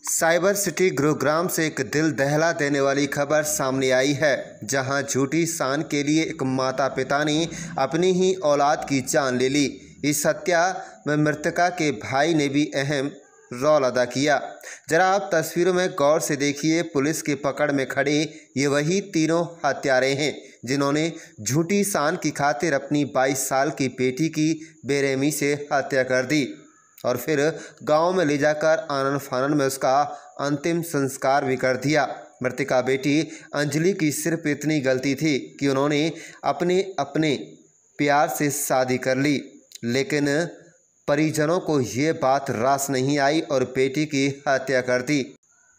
Cyber city Gurugram से एक दिल दहला देने वाली खबर सामने आई है, जहां झूठी शान के लिए एक माता पिता ने अपनी ही औलाद की जान ले ली। इस हत्या में मृतका के भाई ने भी अहम रोल अदा किया। जरा आप तस्वीरों में गौर से देखिए। पुलिस की पकड़ में खड़े ये वही तीनों हत्यारे हैं जिन्होंने झूठी शान की खातिर अपनी 22 साल की बेटी की बेरहमी से हत्या कर दी और फिर गांव में ले जाकर आनन फानन में उसका अंतिम संस्कार भी कर दिया। मृतका बेटी अंजलि की सिर्फ इतनी गलती थी कि उन्होंने अपने प्यार से शादी कर ली, लेकिन परिजनों को ये बात रास नहीं आई और बेटी की हत्या कर दी।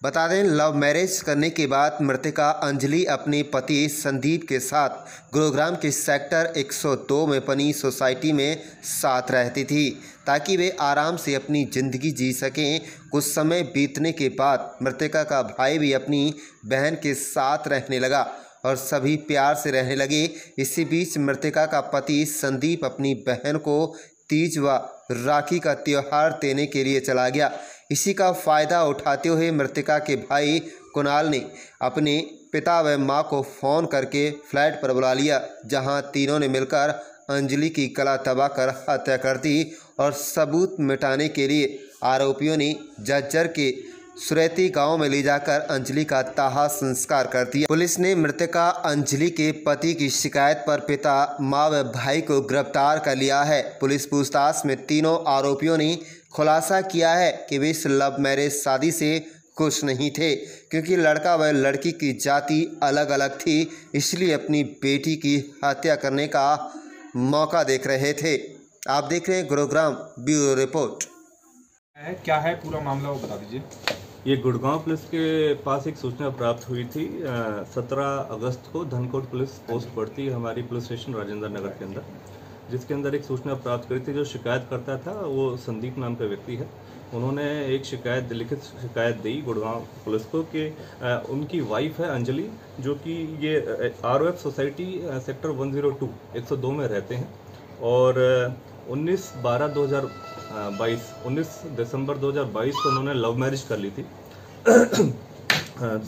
बता दें, लव मैरिज करने के बाद मृतका अंजलि अपने पति संदीप के साथ गुरुग्राम के सेक्टर 102 में बनी सोसाइटी में साथ रहती थी ताकि वे आराम से अपनी ज़िंदगी जी सकें। कुछ समय बीतने के बाद मृतका का भाई भी अपनी बहन के साथ रहने लगा और सभी प्यार से रहने लगे। इसी बीच मृतका का पति संदीप अपनी बहन को तीज व राखी का त्यौहार देने के लिए चला गया। इसी का फ़ायदा उठाते हुए मृतका के भाई कुणाल ने अपने पिता व मां को फ़ोन करके फ्लैट पर बुला लिया, जहां तीनों ने मिलकर अंजलि की गला दबा कर हत्या कर दी और सबूत मिटाने के लिए आरोपियों ने जज्जर के सुरैती गांव में ले जाकर अंजलि का दाह संस्कार कर दिया। पुलिस ने मृतका अंजलि के पति की शिकायत पर पिता, मां व भाई को गिरफ्तार कर लिया है। पुलिस पूछताछ में तीनों आरोपियों ने खुलासा किया है कि वे इस लव मैरिज शादी से खुश नहीं थे, क्योंकि लड़का व लड़की की जाति अलग अलग थी, इसलिए अपनी बेटी की हत्या करने का मौका देख रहे थे। आप देख रहे हैं गुरुग्राम ब्यूरो रिपोर्ट। क्या है पूरा मामला, वो बता दीजिए। ये गुड़गांव पुलिस के पास एक सूचना प्राप्त हुई थी। 17 अगस्त को धनकोट पुलिस पोस्ट पड़ती है हमारी पुलिस स्टेशन राजेंद्र नगर के अंदर, जिसके अंदर एक सूचना प्राप्त करी थी। जो शिकायत करता था वो संदीप नाम का व्यक्ति है। उन्होंने एक लिखित शिकायत दी गुड़गांव पुलिस को कि उनकी वाइफ है अंजलि, जो कि ये ROF सोसाइटी सेक्टर 102 102 में रहते हैं और 19 दिसंबर 2022 को उन्होंने लव मैरिज कर ली थी।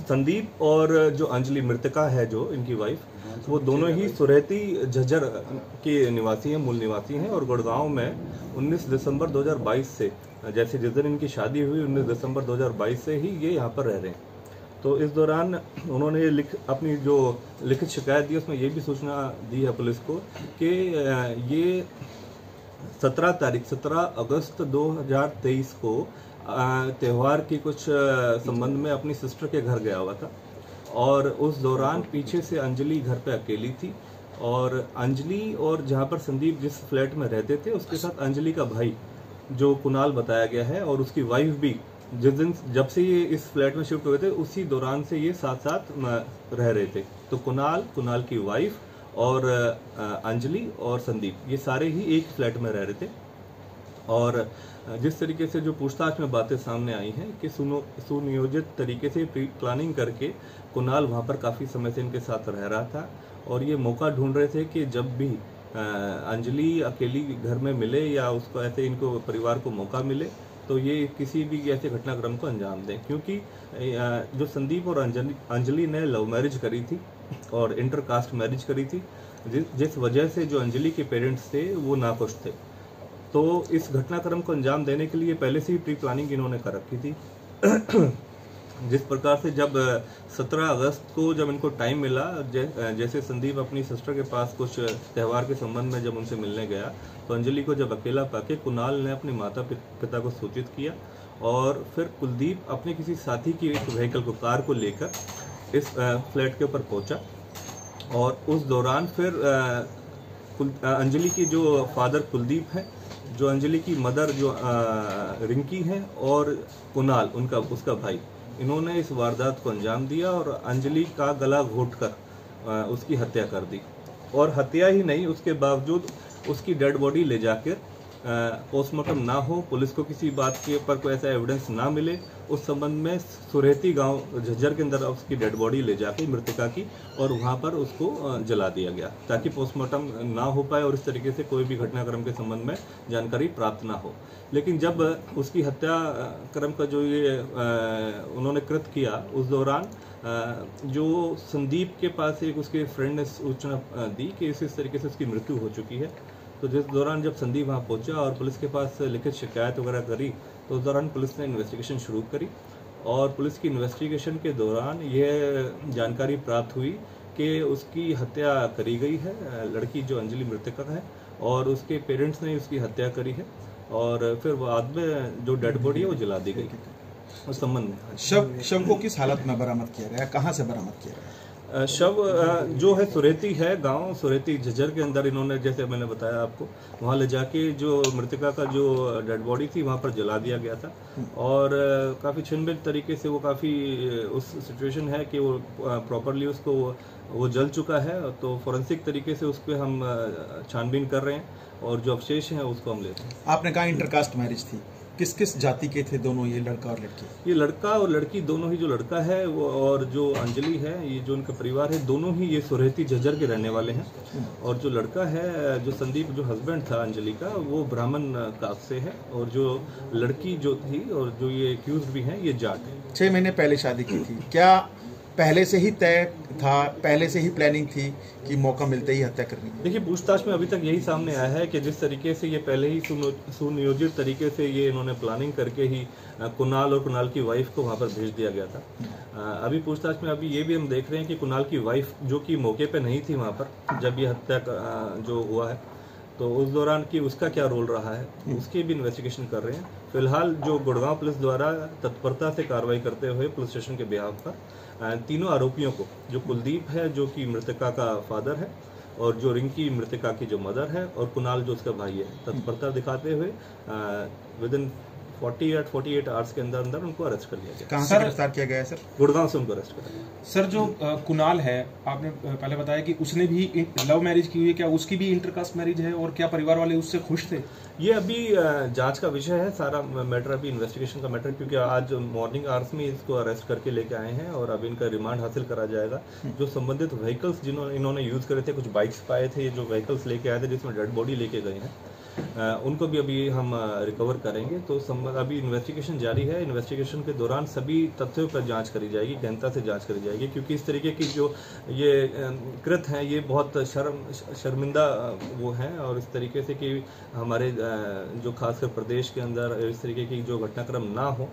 संदीप और जो अंजलि मृतका है, जो इनकी वाइफ, वो दोनों ही सुरैती जज्जर के निवासी हैं, मूल निवासी हैं और गुड़गांव में 19 दिसंबर 2022 से, जैसे जिस दिन इनकी शादी हुई 19 दिसंबर 2022 से ही ये यहाँ पर रह रहे हैं। तो इस दौरान उन्होंने अपनी जो लिखित शिकायत दी उसमें ये भी सूचना दी है पुलिस को कि ये 17 अगस्त 2023 को त्यौहार की कुछ संबंध में अपनी सिस्टर के घर गया हुआ था और उस दौरान पीछे से अंजलि घर पे अकेली थी और अंजलि और जहाँ पर संदीप जिस फ्लैट में रहते थे उसके साथ अंजलि का भाई जो कुणाल बताया गया है और उसकी वाइफ भी जिस दिन जब से ये इस फ्लैट में शिफ्ट हुए थे उसी दौरान से ये साथ साथ रह रहे थे। तो कुणाल की वाइफ और अंजलि और संदीप ये सारे ही एक फ्लैट में रह रहे थे। और जिस तरीके से जो पूछताछ में बातें सामने आई हैं कि सुनियोजित तरीके से प्री प्लानिंग करके कुणाल वहाँ पर काफ़ी समय से इनके साथ रह रहा था और ये मौका ढूंढ रहे थे कि जब भी अंजलि अकेली घर में मिले या उसको ऐसे इनको परिवार को मौका मिले तो ये किसी भी ऐसे घटनाक्रम को अंजाम दें, क्योंकि जो संदीप और अंजलि ने लव मैरिज करी थी और इंटरकास्ट मैरिज करी थी, जिस वजह से जो अंजलि के पेरेंट्स थे वो नाखुश थे। तो इस घटनाक्रम को अंजाम देने के लिए पहले से ही प्री प्लानिंग इन्होंने कर रखी थी। जिस प्रकार से जब 17 अगस्त को जब इनको टाइम मिला, जैसे संदीप अपनी सिस्टर के पास कुछ त्यौहार के संबंध में जब उनसे मिलने गया तो अंजलि को जब अकेला पाके कुणाल ने अपने माता पिता को सूचित किया और फिर कुलदीप अपने किसी साथी की व्हीकल को, कार को लेकर इस फ्लैट के ऊपर पहुंचा और उस दौरान फिर अंजलि की जो फादर कुलदीप है, जो अंजलि की मदर जो रिंकी है और कुणाल उसका भाई, इन्होंने इस वारदात को अंजाम दिया और अंजलि का गला घोंटकर उसकी हत्या कर दी। और हत्या ही नहीं, उसके बावजूद उसकी डेड बॉडी ले जाकर पोस्टमार्टम ना हो, पुलिस को किसी बात के ऊपर कोई ऐसा एविडेंस ना मिले, उस संबंध में सुरेती गांव झज्जर के अंदर उसकी डेड बॉडी ले जाके मृतका की और वहां पर उसको जला दिया गया ताकि पोस्टमार्टम ना हो पाए और इस तरीके से कोई भी घटनाक्रम के संबंध में जानकारी प्राप्त ना हो। लेकिन जब उसकी हत्या क्रम का जो ये उन्होंने कृत्य किया, उस दौरान जो संदीप के पास एक उसके फ्रेंड ने सूचना दी कि इस तरीके से उसकी मृत्यु हो चुकी है, तो जिस दौरान जब संदीप वहाँ पहुंचा और पुलिस के पास लिखित शिकायत वगैरह करी, तो उस दौरान पुलिस ने इन्वेस्टिगेशन शुरू करी और पुलिस की इन्वेस्टिगेशन के दौरान यह जानकारी प्राप्त हुई कि उसकी हत्या करी गई है, लड़की जो अंजलि मृतका है और उसके पेरेंट्स ने उसकी हत्या करी है और फिर बाद में जो डेड बॉडी है वो जला दी गई। उस संबंध में शव को किस हालत में बरामद किया गया, कहाँ से बरामद किया गया? शव जो है सुरेती है, गांव सुरेती झज्जर के अंदर इन्होंने, जैसे मैंने बताया आपको, वहां ले जाके जो मृतका का जो डेड बॉडी थी वहां पर जला दिया गया था और काफ़ी छिनभिन तरीके से वो काफ़ी उस सिचुएशन है कि वो प्रॉपरली उसको वो जल चुका है, तो फोरेंसिक तरीके से उस पर हम छानबीन कर रहे हैं और जो अवशेष हैं उसको हम लेते हैं। आपने कहा इंटरकास्ट मैरिज थी, किस किस जाति के थे दोनों, ये लड़का और लड़की? ये लड़का और लड़की दोनों ही, जो लड़का है वो और जो अंजलि है, ये जो उनका परिवार है, दोनों ही ये सुरेती झज्जर के रहने वाले हैं और जो लड़का है, जो संदीप, जो हस्बैंड था अंजलि का, वो ब्राह्मण कास्ट से है और जो लड़की जो थी और जो ये एक्यूज्ड भी हैं, ये जाट है। 6 महीने पहले शादी की थी, क्या पहले से ही तय था, पहले से ही प्लानिंग थी कि मौका मिलते ही हत्या करनी? देखिए, पूछताछ में अभी तक यही सामने आया है कि जिस तरीके से ये पहले ही सुनियोजित तरीके से ये इन्होंने प्लानिंग करके ही कुणाल और कुणाल की वाइफ को वहाँ पर भेज दिया गया था। अभी पूछताछ में अभी ये भी हम देख रहे हैं कि कुणाल की वाइफ जो कि मौके पे नहीं थी वहाँ पर जब ये हत्या जो हुआ है, तो उस दौरान की उसका क्या रोल रहा है, उसकी भी इन्वेस्टिगेशन कर रहे हैं। फिलहाल जो गुड़गांव पुलिस द्वारा तत्परता से कार्रवाई करते हुए पुलिस स्टेशन के बिहाफ पर तीनों आरोपियों को, जो कुलदीप है जो कि मृतका का फादर है और जो रिंकी मृतका की जो मदर है और कुणाल जो उसका भाई है, तत्परता दिखाते हुए विद इन 48 आवर्स के अंदर उनको अरेस्ट कर लिया गया। कहाँ से गिरफ्तार किया गया है सर? गुड़गांव से उनको अरेस्ट कर लिया। सर, जो कुणाल है, आपने पहले बताया कि उसने भी लव मैरिज की हुई है, क्या उसकी भी इंटरकास्ट मैरिज है और क्या परिवार वाले उससे खुश थे? ये अभी जांच का विषय है, सारा मैटर अभी इन्वेस्टिगेशन का मैटर, क्योंकि आज मॉर्निंग आवर्स में इसको अरेस्ट करके लेके आए हैं और अब इनका रिमांड हासिल करा जाएगा। जो संबंधित व्हीकल्स जिन्होंने इन्होंने यूज करे थे, कुछ बाइक्स पाए थे, जो व्हीकल्स लेके आए थे जिसमें डेड बॉडी लेके गए हैं, उनको भी अभी हम रिकवर करेंगे। तो अभी इन्वेस्टिगेशन जारी है। इन्वेस्टिगेशन के दौरान सभी तथ्यों पर जांच करी जाएगी, गहनता से जांच करी जाएगी, क्योंकि इस तरीके की जो ये कृत्य हैं ये बहुत शर्मिंदा वो हैं और इस तरीके से कि हमारे जो खासकर प्रदेश के अंदर इस तरीके की जो घटनाक्रम ना हो,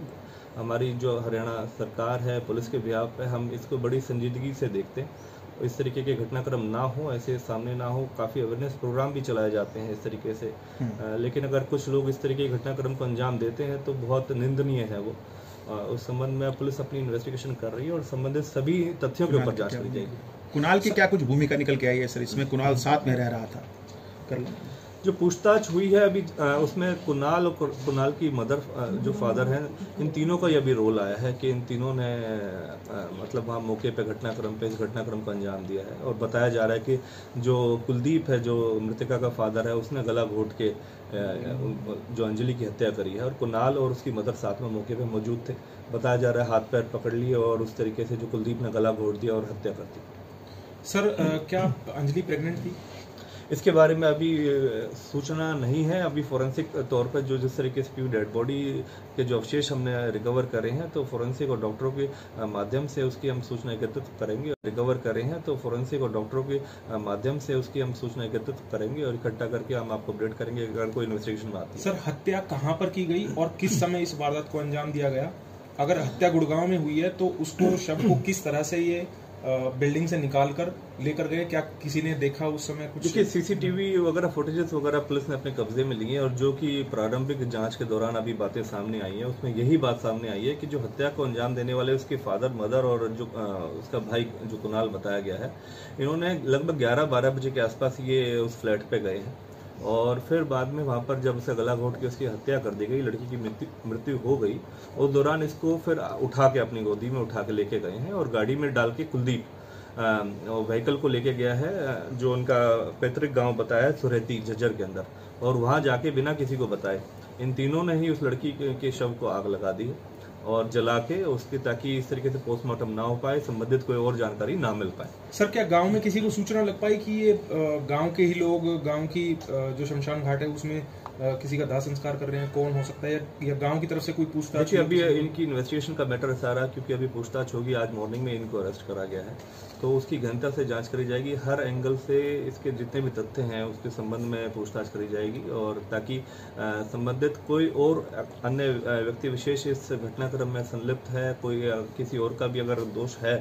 हमारी जो हरियाणा सरकार है, पुलिस के बिहाफ पे हम इसको बड़ी संजीदगी से देखते हैं। इस तरीके के घटनाक्रम ना हो, ऐसे सामने ना हो, काफ़ी अवेयरनेस प्रोग्राम भी चलाए जाते हैं इस तरीके से। लेकिन अगर कुछ लोग इस तरीके के घटनाक्रम को अंजाम देते हैं तो बहुत निंदनीय है वो। उस संबंध में पुलिस अपनी इन्वेस्टिगेशन कर रही है और संबंधित सभी तथ्यों के ऊपर जांच करी जाएगी। कुणाल की क्या कुछ भूमिका निकल के आई है सर इसमें? कुणाल साथ में रह रहा था, जो पूछताछ हुई है अभी उसमें कुणाल और कुणाल की मदर जो फादर हैं, इन तीनों का यह भी रोल आया है कि इन तीनों ने मतलब वहाँ मौके पे इस घटनाक्रम को अंजाम दिया है। और बताया जा रहा है कि जो कुलदीप है, जो मृतका का फादर है, उसने गला घोट के जो अंजलि की हत्या करी है और कुणाल और उसकी मदर साथ में मौके पे मौजूद थे। बताया जा रहा है हाथ पैर पकड़ लिए और उस तरीके से जो कुलदीप ने गला घोट दिया और हत्या कर दी। सर, क्या अंजलि प्रेग्नेंट थी? इसके बारे में अभी सूचना नहीं है। अभी फोरेंसिक तौर पर जो जिस तरीके से डेड बॉडी के जो अवशेष हमने रिकवर करे हैं, तो फोरेंसिक और डॉक्टरों के माध्यम से उसकी हम सूचना एकत्रित करेंगे। और इकट्ठा करके हम आपको अपडेट करेंगे अगर कोई इन्वेस्टिगेशन में आती है। सर, हत्या कहाँ पर की गई और किस समय इस वारदात को अंजाम दिया गया? अगर हत्या गुड़गांव में हुई है तो उसको शव को किस तरह से ये बिल्डिंग से निकाल कर लेकर गए? क्या किसी ने देखा उस समय कुछ? देखिए, सीसीटीवी वगैरह फुटेजेस वगैरह पुलिस ने अपने कब्जे में लिए हैं और जो कि प्रारंभिक जांच के दौरान अभी बातें सामने आई हैं, उसमें यही बात सामने आई है कि जो हत्या को अंजाम देने वाले उसके फादर, मदर और जो उसका भाई जो कुणाल बताया गया है, इन्होंने लगभग 11-12 बजे के आसपास ये उस फ्लैट पे गए हैं और फिर बाद में वहाँ पर जब उसे गला घोट के उसकी हत्या कर दी गई, लड़की की मृत्यु हो गई, उस दौरान इसको फिर उठा के अपनी गोदी में उठा के लेके गए हैं और गाड़ी में डाल के कुलदीप व्हीकल को लेके गया है, जो उनका पैतृक गांव बताया है सुरेती झज्जर के अंदर, और वहां जाके बिना किसी को बताए इन तीनों ने ही उस लड़की के शव को आग लगा दी और जला के उसके, ताकि इस तरीके से पोस्टमार्टम ना हो पाए, संबंधित कोई और जानकारी ना मिल पाए। सर, क्या गांव में किसी को सूचना लग पाई कि ये गांव के ही लोग गांव की जो शमशान घाट है उसमें किसी का दाह संस्कार कर रहे हैं? कौन हो सकता है, या गांव की तरफ से कोई पूछताछ? देखिए, अभी इनकी इन्वेस्टिगेशन का मैटर है सारा, क्योंकि अभी पूछताछ होगी। आज मॉर्निंग में इनको अरेस्ट करा गया है, तो उसकी गहनता से जांच करी जाएगी। हर एंगल से इसके जितने भी तथ्य हैं उसके संबंध में पूछताछ करी जाएगी, और ताकि संबंधित कोई और अन्य व्यक्ति विशेष इस घटनाक्रम में संलिप्त है, कोई किसी और का भी अगर दोष है,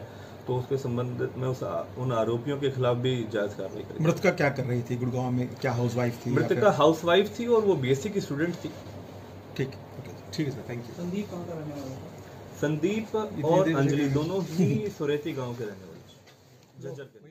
तो उसके संबंध में उन आरोपियों के खिलाफ भी जांच कार्रवाई करेगी। मृतका क्या कर रही थी गुड़गांव में? क्या हाउसवाइफ थी? मृतका हाउसवाइफ थी और वो बीएससी की स्टूडेंट थी। ठीक है सर, थैंक यू। संदीप कहाँ का रहने वाला था? संदीप और अंजलि दोनों ही सुरेती गांव के रहने वाले, जज्जर के।